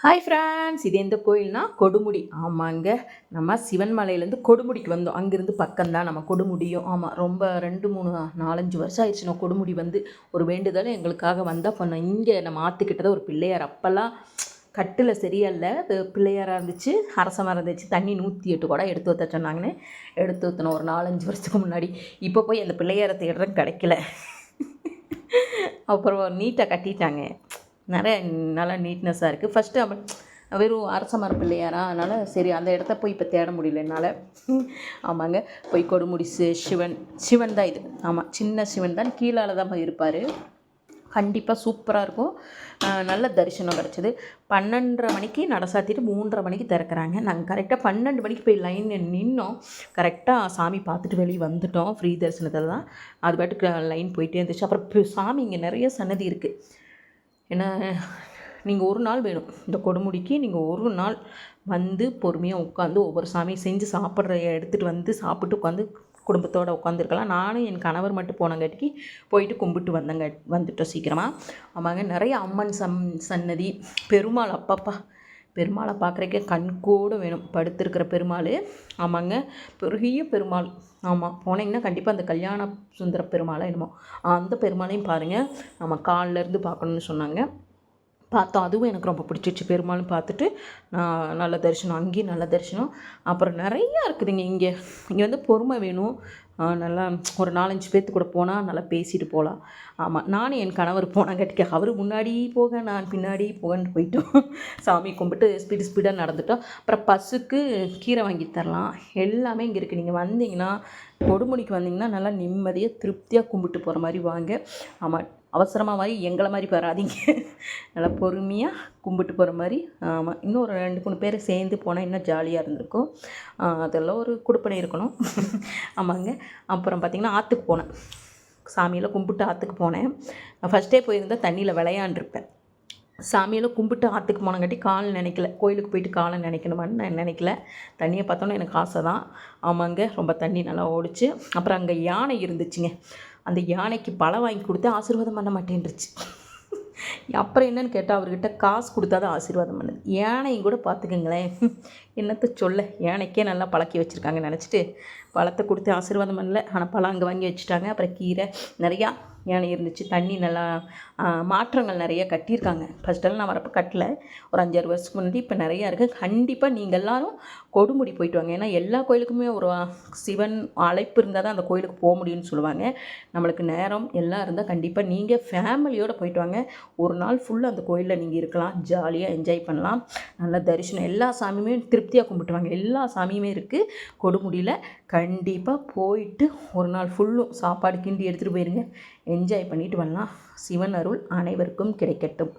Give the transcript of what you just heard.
Hi friends, இது எந்த கோயில்னா கொடுமுடி. ஆமாங்க, நம்ம சிவன்மலையிலேருந்து கொடுமுடிக்கு வந்தோம். அங்கேருந்து பக்கம்தான் நம்ம கொடுமுடியும். ஆமாம், ரொம்ப 2, 3, 4, 5 வருஷம் ஆயிடுச்சு நான் கொடுமுடி வந்து. ஒரு வேண்டுதல் எங்களுக்காக வந்தால் பண்ணோம். இங்கே நம்ம ஆற்றுக்கிட்டதான் ஒரு பிள்ளையார். அப்போல்லாம் கட்டில் சரியில்லை, அது பிள்ளையாராக இருந்துச்சு, அரச மரம் இருந்துச்சு. தண்ணி 108 கூட எடுத்து ஊற்ற சொன்னாங்கன்னு எடுத்து ஊற்றினோம் ஒரு 4-5 வருஷத்துக்கு முன்னாடி. இப்போ போய் அந்த பிள்ளையாரை தேடுறேன், கிடைக்கல. அப்புறம் நீட்டாக கட்டிட்டாங்க, நிறைய நல்லா நீட்னஸாக இருக்குது. ஃபஸ்ட்டு வெறும் அரச மர பிள்ளையாரா, அதனால் சரி அந்த இடத்த போய் இப்போ தேட முடியல என்னால். ஆமாங்க, போய் கொடுமுடி சிவன் தான் இது. ஆமாம், சின்ன சிவன் தான், கீழால் தான் இருப்பார். கண்டிப்பாக சூப்பராக இருக்கும். நல்ல தரிசனம் கிடச்சிது. 12:30 மணிக்கு நட சாத்திட்டு 3:30 மணிக்கு திறக்கிறாங்க. நாங்கள் கரெக்டாக 12 மணிக்கு போய் லைனில் நின்னோம். கரெக்டாக சாமி பார்த்துட்டு வெளியே வந்துவிட்டோம். ஃப்ரீ தரிசனத்தில் தான் அது பாட்டுக்கு லைன் போயிட்டே இருந்துச்சு. அப்புறம் சாமி இங்கே நிறைய சன்னதி இருக்குது. ஏன்னா நீங்கள் ஒரு நாள் வேணும் இந்த கொடுமுடிக்கு. நீங்கள் ஒரு நாள் வந்து பொறுமையாக உட்காந்து ஒவ்வொரு சாமியும் செஞ்சு சாப்பிட்ற எடுத்துகிட்டு வந்து சாப்பிட்டு உட்காந்து குடும்பத்தோடு உட்காந்துருக்கலாம். நானும் என் கணவர் மட்டும் போனங்காட்டிக்கு போயிட்டு கும்பிட்டு வந்துட்டோம் சீக்கிரமாக. ஆமாங்க, நிறைய அம்மன் சன்னதி, பெருமாள். அப்பப்பா, பெருமாளை பார்க்குறக்கே கண்கூட வேணும். படுத்திருக்கிற பெருமாள். ஆமாங்க, பெரிய பெருமாள். ஆமாம், போனீங்கன்னா கண்டிப்பாக அந்த கல்யாண சுந்தர பெருமாளை என்னமோ அந்த பெருமாளையும் பாருங்கள். நம்ம காலிலேருந்து பார்க்கணுன்னு சொன்னாங்க, பார்த்தோம். அதுவும் எனக்கு ரொம்ப பிடிச்சிருச்சு. பெருமாளும் பார்த்துட்டு நல்ல தரிசனம், அங்கேயும் நல்ல தரிசனம். அப்புறம் நிறையா இருக்குதுங்க இங்கே. இங்கே வந்து பொறுமை வேணும். நல்லா ஒரு 4-5 பேர்த்து கூட போனால் நல்லா பேசிட்டு போகலாம். ஆமாம், நானும் என் கணவர் போனாங்காட்டிக்கு அவர் முன்னாடி போக நான் பின்னாடி போகன்னு போயிட்டோம். சாமி கும்பிட்டு ஸ்பீடாக நடந்துட்டோம். அப்புறம் பஸ்ஸுக்கு கீரை வாங்கி தரலாம், எல்லாமே இங்கே இருக்குது. நீங்கள் வந்தீங்கன்னா, கொடுமுடிக்கு வந்தீங்கன்னா நல்லா நிம்மதியாக திருப்தியாக கும்பிட்டு போகிற மாதிரி வாங்க. ஆமாம், அவசரமாக மாதிரி எங்களை மாதிரி வராதிங்க, நல்லா பொறுமையாக கும்பிட்டு போகிற மாதிரி. ஆமாம், இன்னும் ஒரு 2-3 பேர் சேர்ந்து போனால் இன்னும் ஜாலியாக இருந்திருக்கும். அதெல்லாம் ஒரு குடுப்பனை இருக்கணும். ஆமாங்க, அப்புறம் பார்த்திங்கன்னா ஆற்றுக்கு போனேன். சாமியெல்லாம் கும்பிட்டு ஆற்றுக்கு போனேன். ஃபஸ்ட்டே போயிருந்தால் தண்ணியில் விளையாண்டுருப்பேன். சாமியெல்லாம் கும்பிட்டு ஆற்றுக்கு போனங்காட்டி கால் நினைக்கல. கோயிலுக்கு போயிட்டு காலை நினைக்கணுமான்னு நான் நினைக்கல. தண்ணியை பார்த்தோன்னே எனக்கு ஆசை தான். ஆமாங்க, ரொம்ப தண்ணி நல்லா ஓடிச்சு. அப்புறம் அங்கே யானை இருந்துச்சுங்க. அந்த யானைக்கு பழம் வாங்கி கொடுத்து ஆசீர்வாதம் பண்ண மாட்டேன்ருச்சு. அப்புறம் என்னன்னு கேட்டால் அவர்கிட்ட காசு கொடுத்தா தான் ஆசீர்வாதம் பண்ணுது. யானையும் கூட பார்த்துக்குங்களேன், என்னத்தை சொல்ல, யானைக்கே நல்லா பழக்கி வச்சுருக்காங்கன்னு நினச்சிட்டு பழத்தை கொடுத்து ஆசீர்வாதம் பண்ணல. ஆனால் பழம் அங்கே வாங்கி வச்சுட்டாங்க. அப்புறம் கீரை நிறையா யானை இருந்துச்சு. தண்ணி நல்லா மாற்றங்கள் நிறைய கட்டியிருக்காங்க. ஃபஸ்ட்டெல்லாம் நான் வரப்போ கட்டலை, ஒரு 5-6 வருஷத்துக்கு முன்னாடி. இப்போ நிறையா இருக்குது. கண்டிப்பாக நீங்கள் எல்லோரும் கொடுமுடி போயிட்டு வாங்க. ஏன்னா எல்லா கோயிலுக்குமே ஒரு சிவன் அழைப்பு இருந்தால் தான் அந்த கோயிலுக்கு போக முடியும்னு சொல்லுவாங்க. நம்மளுக்கு நேரம் எல்லாம் இருந்தால் கண்டிப்பாக நீங்கள் ஃபேமிலியோடு போயிட்டு வாங்க. ஒரு நாள் ஃபுல்லாக அந்த கோயிலில் நீங்கள் இருக்கலாம், ஜாலியாக என்ஜாய் பண்ணலாம். நல்ல தரிசனம், எல்லா சாமியுமே திருப்தியாக கும்பிட்டுவாங்க. எல்லா சாமியுமே இருக்குது கொடுமுடியில். கண்டிப்பாக போயிட்டு ஒரு நாள் ஃபுல்லும் சாப்பாடு கிண்டி எடுத்துகிட்டு போயிருங்க, என்ஜாய் பண்ணிட்டு வரலாம். சிவன் அருள் அனைவருக்கும் கிடைக்கட்டும்.